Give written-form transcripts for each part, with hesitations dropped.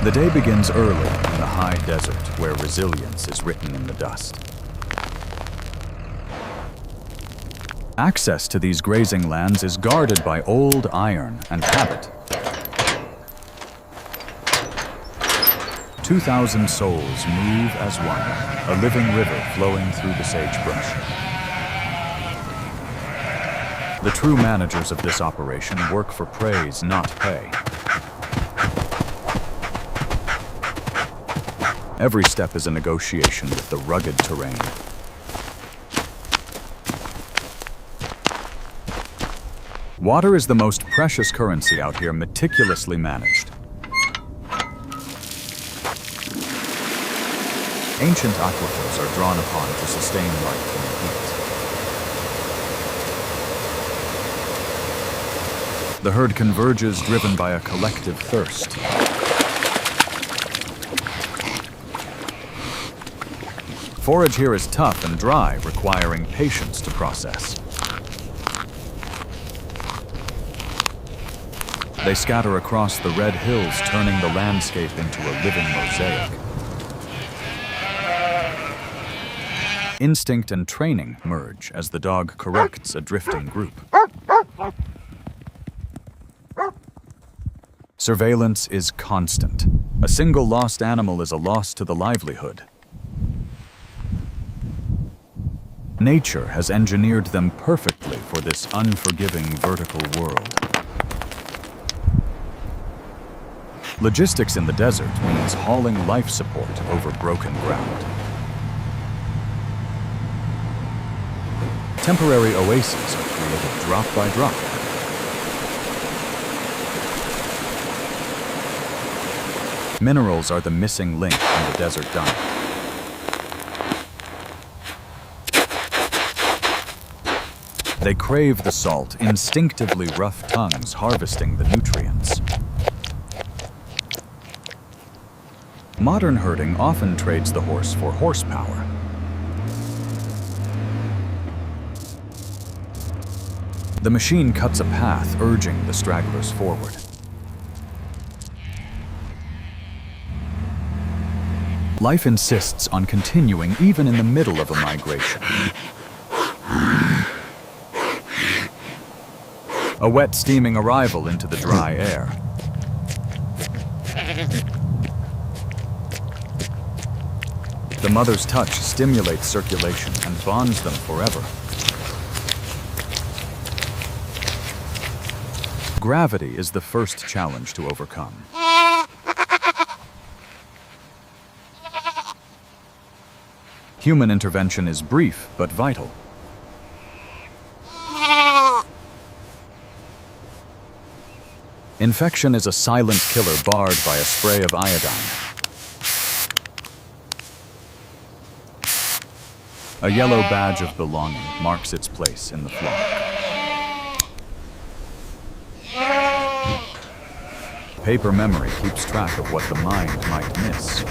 The day begins early in the high desert where resilience is written in the dust. Access to these grazing lands is guarded by old iron and habit. 2,000 souls move as one, a living river flowing through the sagebrush. The true managers of this operation work for praise, not pay. Every step is a negotiation with the rugged terrain. Water is the most precious currency out here, meticulously managed. Ancient aquifers are drawn upon to sustain life in the heat. The herd converges, driven by a collective thirst. Forage here is tough and dry, requiring patience to process. They scatter across the red hills, turning the landscape into a living mosaic. Instinct and training merge as the dog corrects a drifting group. Surveillance is constant. A single lost animal is a loss to the livelihood. Nature has engineered them perfectly for this unforgiving vertical world. Logistics in the desert means hauling life support over broken ground. Temporary oases are created drop by drop. Minerals are the missing link in the desert diet. They crave the salt, instinctively rough tongues harvesting the nutrients. Modern herding often trades the horse for horsepower. The machine cuts a path, urging the stragglers forward. Life insists on continuing even in the middle of a migration. A wet, steaming arrival into the dry air. The mother's touch stimulates circulation and bonds them forever. Gravity is the first challenge to overcome. Human intervention is brief but vital. Infection is a silent killer barred by a spray of iodine. A yellow badge of belonging marks its place in the flock. Paper memory keeps track of what the mind might miss.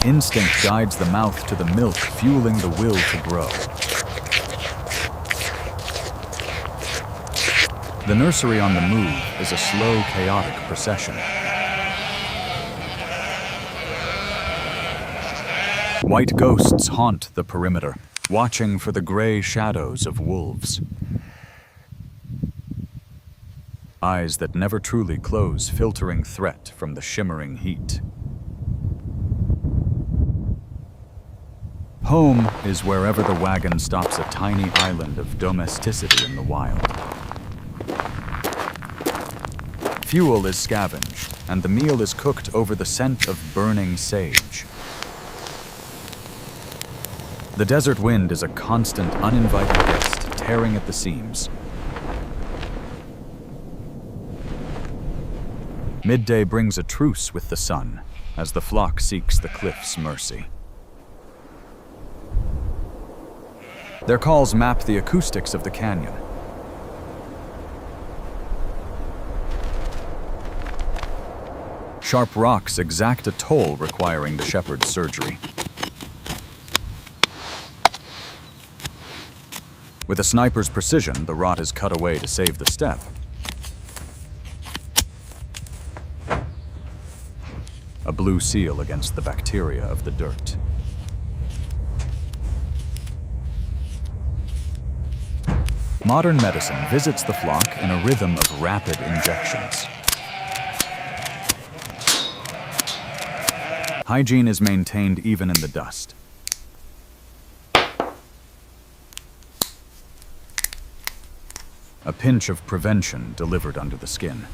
Instinct guides the mouth to the milk, fueling the will to grow. The nursery on the move is a slow, chaotic procession. White ghosts haunt the perimeter, watching for the gray shadows of wolves. Eyes that never truly close, filtering threat from the shimmering heat. Home is wherever the wagon stops a tiny island of domesticity in the wild. Fuel is scavenged, and the meal is cooked over the scent of burning sage. The desert wind is a constant, uninvited guest, tearing at the seams. Midday brings a truce with the sun, as the flock seeks the cliff's mercy. Their calls map the acoustics of the canyon. Sharp rocks exact a toll, requiring the shepherd's surgery. With a sniper's precision, the rot is cut away to save the step. a blue seal against the bacteria of the dirt. Modern medicine visits the flock in a rhythm of rapid injections. Hygiene is maintained even in the dust. A pinch of prevention delivered under the skin.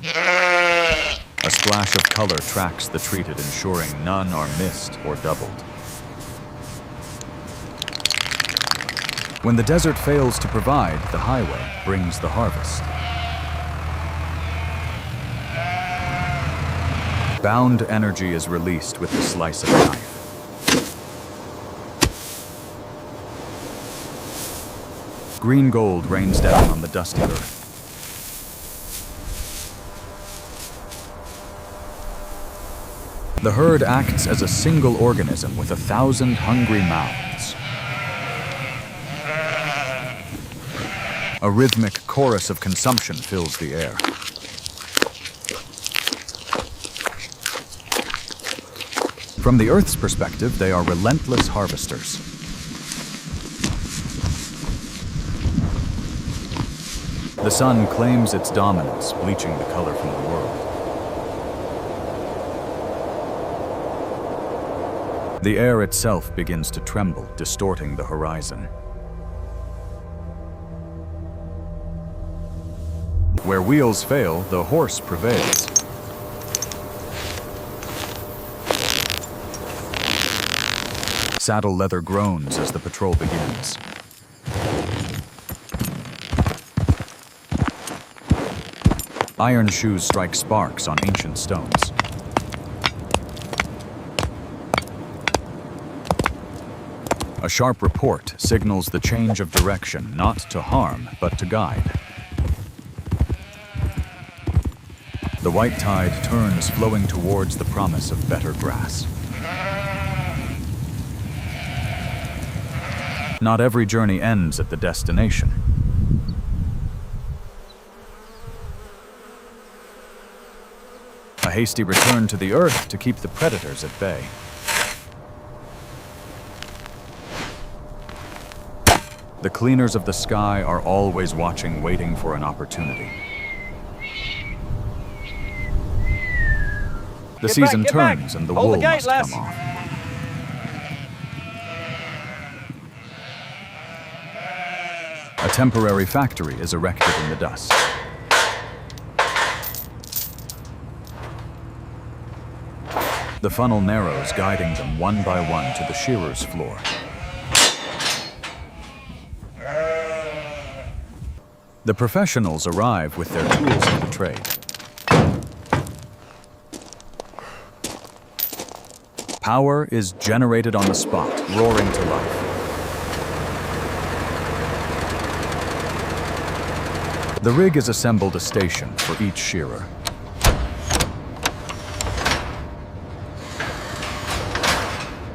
A splash of color tracks the treated, ensuring none are missed or doubled. When the desert fails to provide, the highway brings the harvest. Bound energy is released with the slice of a knife. Green gold rains down on the dusty earth. The herd acts as a single organism with 1,000 hungry mouths. A rhythmic chorus of consumption fills the air. From the Earth's perspective, they are relentless harvesters. The sun claims its dominance, bleaching the color from the world. The air itself begins to tremble, distorting the horizon. Where wheels fail, the horse prevails. Saddle leather groans as the patrol begins. Iron shoes strike sparks on ancient stones. A sharp report signals the change of direction, not to harm, but to guide. The white tide turns, flowing towards the promise of better grass. Not every journey ends at the destination. A hasty return to the earth to keep the predators at bay. The cleaners of the sky are always watching, waiting for an opportunity. The season turns and the wool must come off. A temporary factory is erected in the dust. The funnel narrows, guiding them one by one to the shearer's floor. The professionals arrive with their tools of the trade. Power is generated on the spot, roaring to life. The rig is assembled a station for each shearer.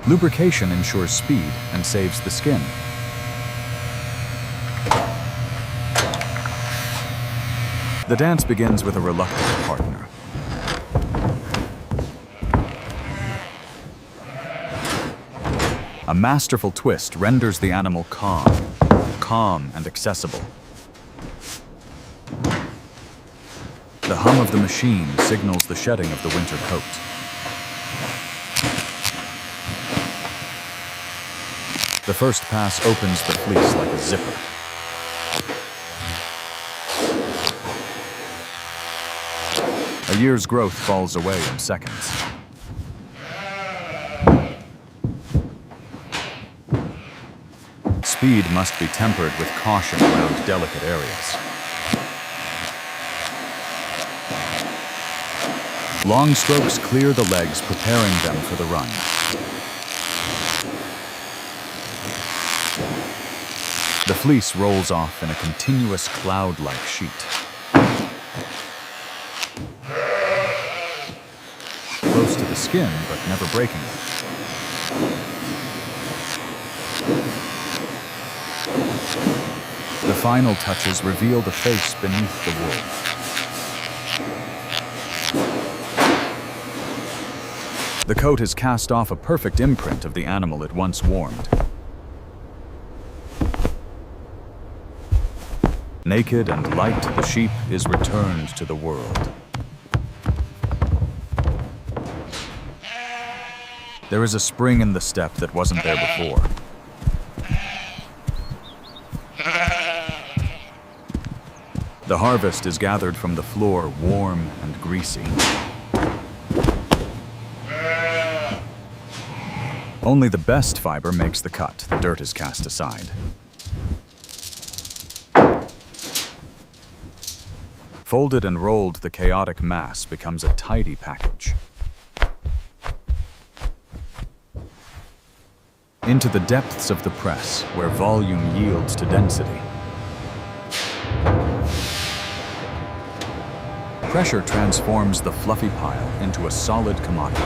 Lubrication ensures speed and saves the skin. The dance begins with a reluctant partner. A masterful twist renders the animal calm and accessible. The hum of the machine signals the shedding of the winter coat. The first pass opens the fleece like a zipper. A year's growth falls away in seconds. Speed must be tempered with caution around delicate areas. Long strokes clear the legs, preparing them for the run. The fleece rolls off in a continuous cloud-like sheet. Close to the skin, but never breaking it. The final touches reveal the face beneath the wool. The coat has cast off a perfect imprint of the animal it once warmed. Naked and light, the sheep is returned to the world. There is a spring in the step that wasn't there before. The harvest is gathered from the floor, warm and greasy. Only the best fiber makes the cut. The dirt is cast aside. Folded and rolled, the chaotic mass becomes a tidy package. Into the depths of the press, where volume yields to density. Pressure transforms the fluffy pile into a solid commodity.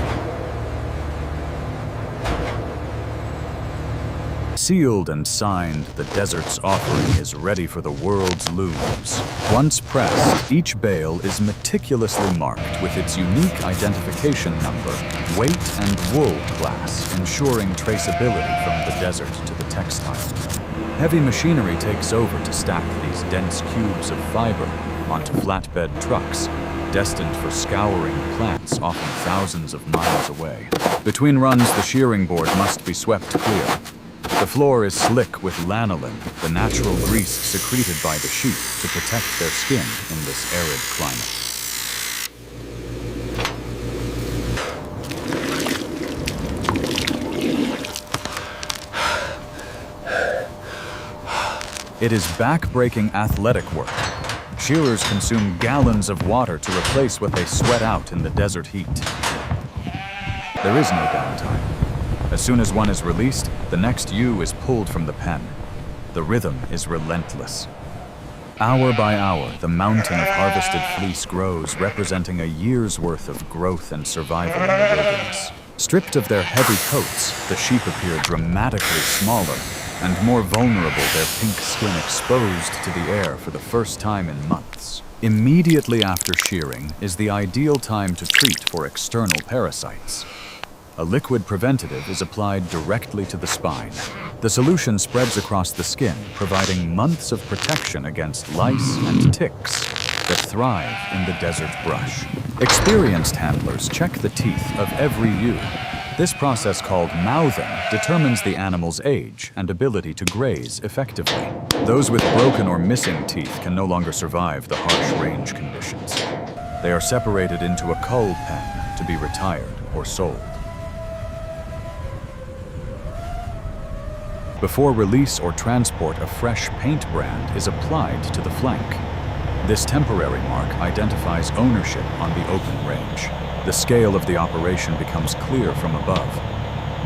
Sealed and signed, the desert's offering is ready for the world's looms. Once pressed, each bale is meticulously marked with its unique identification number, weight and wool class, ensuring traceability from the desert to the textile. Heavy machinery takes over to stack these dense cubes of fiber onto flatbed trucks, destined for scouring plants often thousands of miles away. Between runs, the shearing board must be swept clear. The floor is slick with lanolin, the natural grease secreted by the sheep to protect their skin in this arid climate. It is back-breaking athletic work. Shearers consume gallons of water to replace what they sweat out in the desert heat. There is no downtime. As soon as one is released, the next ewe is pulled from the pen. The rhythm is relentless. Hour by hour, the mountain of harvested fleece grows, representing a year's worth of growth and survival in the wilderness. Stripped of their heavy coats, the sheep appear dramatically smaller and more vulnerable, their pink skin exposed to the air for the first time in months. Immediately after shearing is the ideal time to treat for external parasites. A liquid preventative is applied directly to the spine. The solution spreads across the skin, providing months of protection against lice and ticks that thrive in the desert brush. Experienced handlers check the teeth of every ewe. This process, called mouthing, determines the animal's age and ability to graze effectively. Those with broken or missing teeth can no longer survive the harsh range conditions. They are separated into a cull pen to be retired or sold. Before release or transport, a fresh paint brand is applied to the flank. This temporary mark identifies ownership on the open range. The scale of the operation becomes clear from above.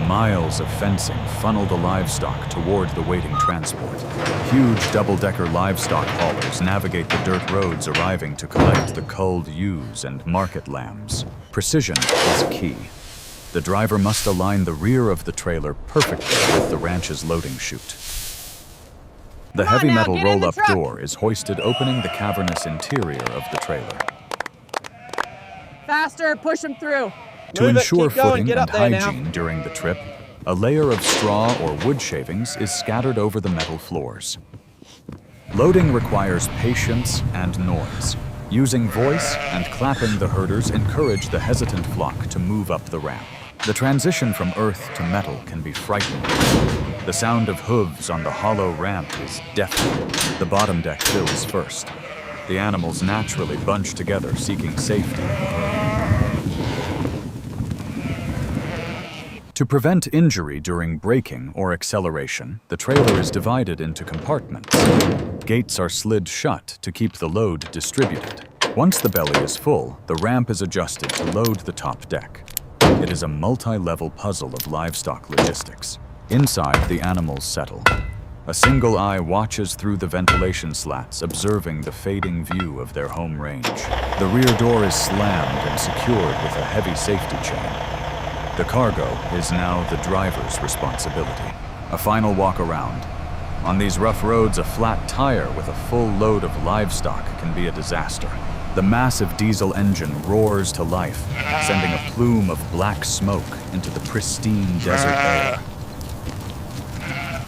Miles of fencing funnel the livestock toward the waiting transport. Huge double-decker livestock haulers navigate the dirt roads, arriving to collect the culled ewes and market lambs. Precision is key. The driver must align the rear of the trailer perfectly with the ranch's loading chute. The heavy metal roll-up door is hoisted, opening the cavernous interior of the trailer. Faster, push him through. To ensure footing and hygiene during the trip, a layer of straw or wood shavings is scattered over the metal floors. Loading requires patience and noise. Using voice and clapping, the herders encourage the hesitant flock to move up the ramp. The transition from earth to metal can be frightening. The sound of hooves on the hollow ramp is deafening. The bottom deck fills first. The animals naturally bunch together, seeking safety. To prevent injury during braking or acceleration, the trailer is divided into compartments. Gates are slid shut to keep the load distributed. Once the belly is full, the ramp is adjusted to load the top deck. It is a multi-level puzzle of livestock logistics. Inside, the animals settle. A single eye watches through the ventilation slats, observing the fading view of their home range. The rear door is slammed and secured with a heavy safety chain. The cargo is now the driver's responsibility. A final walk around. On these rough roads, a flat tire with a full load of livestock can be a disaster. The massive diesel engine roars to life, sending a plume of black smoke into the pristine desert air.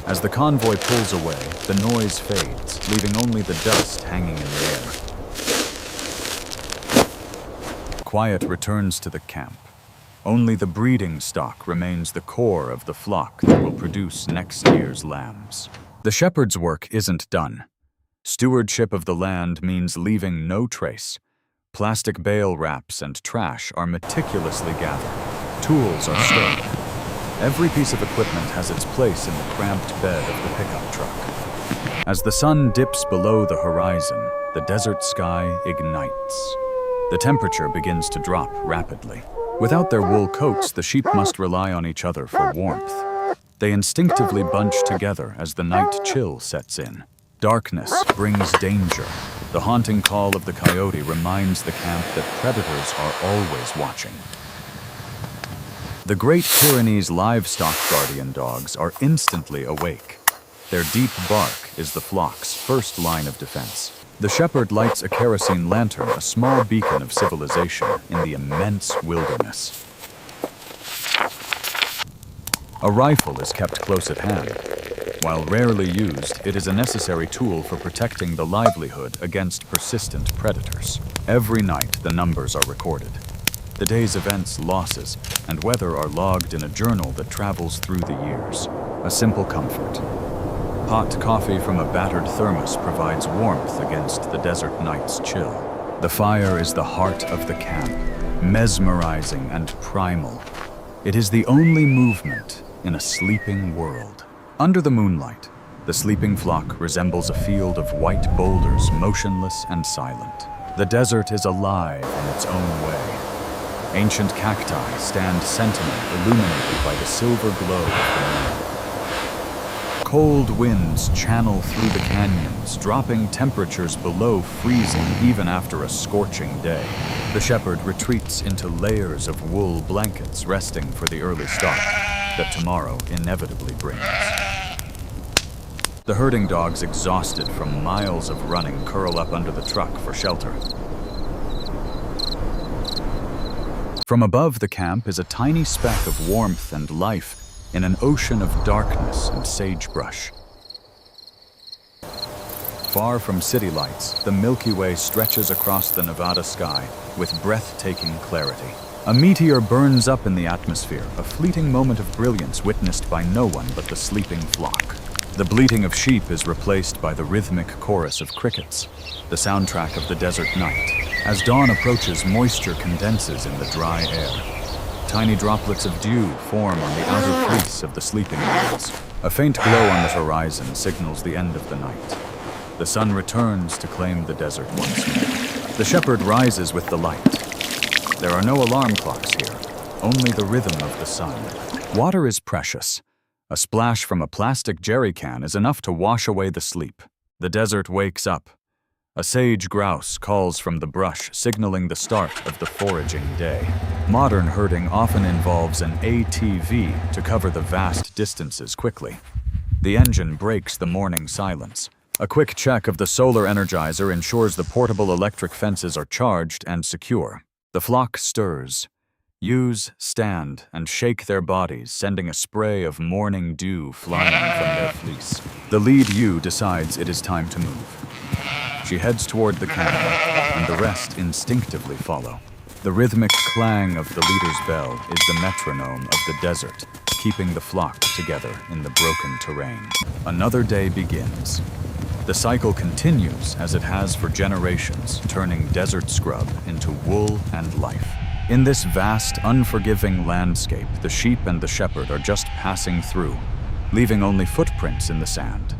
As the convoy pulls away, the noise fades, leaving only the dust hanging in the air. Quiet returns to the camp. Only the breeding stock remains the core of the flock that will produce next year's lambs. The shepherd's work isn't done. Stewardship of the land means leaving no trace. Plastic bale wraps and trash are meticulously gathered. Tools are stowed. Every piece of equipment has its place in the cramped bed of the pickup truck. As the sun dips below the horizon, the desert sky ignites. The temperature begins to drop rapidly. Without their wool coats, the sheep must rely on each other for warmth. They instinctively bunch together as the night chill sets in. Darkness brings danger. The haunting call of the coyote reminds the camp that predators are always watching. The Great Pyrenees livestock guardian dogs are instantly awake. Their deep bark is the flock's first line of defense. The shepherd lights a kerosene lantern, a small beacon of civilization in the immense wilderness. A rifle is kept close at hand. While rarely used, it is a necessary tool for protecting the livelihood against persistent predators. Every night, the numbers are recorded. The day's events, losses, and weather are logged in a journal that travels through the years. A simple comfort. Hot coffee from a battered thermos provides warmth against the desert night's chill. The fire is the heart of the camp, mesmerizing and primal. It is the only movement in a sleeping world. Under the moonlight, the sleeping flock resembles a field of white boulders, motionless and silent. The desert is alive in its own way. Ancient cacti stand sentinel, illuminated by the silver glow of the moon. Cold winds channel through the canyons, dropping temperatures below freezing even after a scorching day. The shepherd retreats into layers of wool blankets, resting for the early start that tomorrow inevitably brings. The herding dogs, exhausted from miles of running, curl up under the truck for shelter. From above the camp is a tiny speck of warmth and life in an ocean of darkness and sagebrush. Far from city lights, the Milky Way stretches across the Nevada sky with breathtaking clarity. A meteor burns up in the atmosphere, a fleeting moment of brilliance witnessed by no one but the sleeping flock. The bleating of sheep is replaced by the rhythmic chorus of crickets, the soundtrack of the desert night. As dawn approaches, moisture condenses in the dry air. Tiny droplets of dew form on the outer fleece of the sleeping animals. A faint glow on the horizon signals the end of the night. The sun returns to claim the desert once more. The shepherd rises with the light. There are no alarm clocks here, only the rhythm of the sun. Water is precious. A splash from a plastic jerry can is enough to wash away the sleep. The desert wakes up. A sage grouse calls from the brush, signaling the start of the foraging day. Modern herding often involves an ATV to cover the vast distances quickly. The engine breaks the morning silence. A quick check of the solar energizer ensures the portable electric fences are charged and secure. The flock stirs. Ewes stand and shake their bodies, sending a spray of morning dew flying from their fleece. The lead ewe decides it is time to move. She heads toward the camp, and the rest instinctively follow. The rhythmic clang of the leader's bell is the metronome of the desert, keeping the flock together in the broken terrain. Another day begins. The cycle continues as it has for generations, turning desert scrub into wool and life. In this vast, unforgiving landscape, the sheep and the shepherd are just passing through, leaving only footprints in the sand.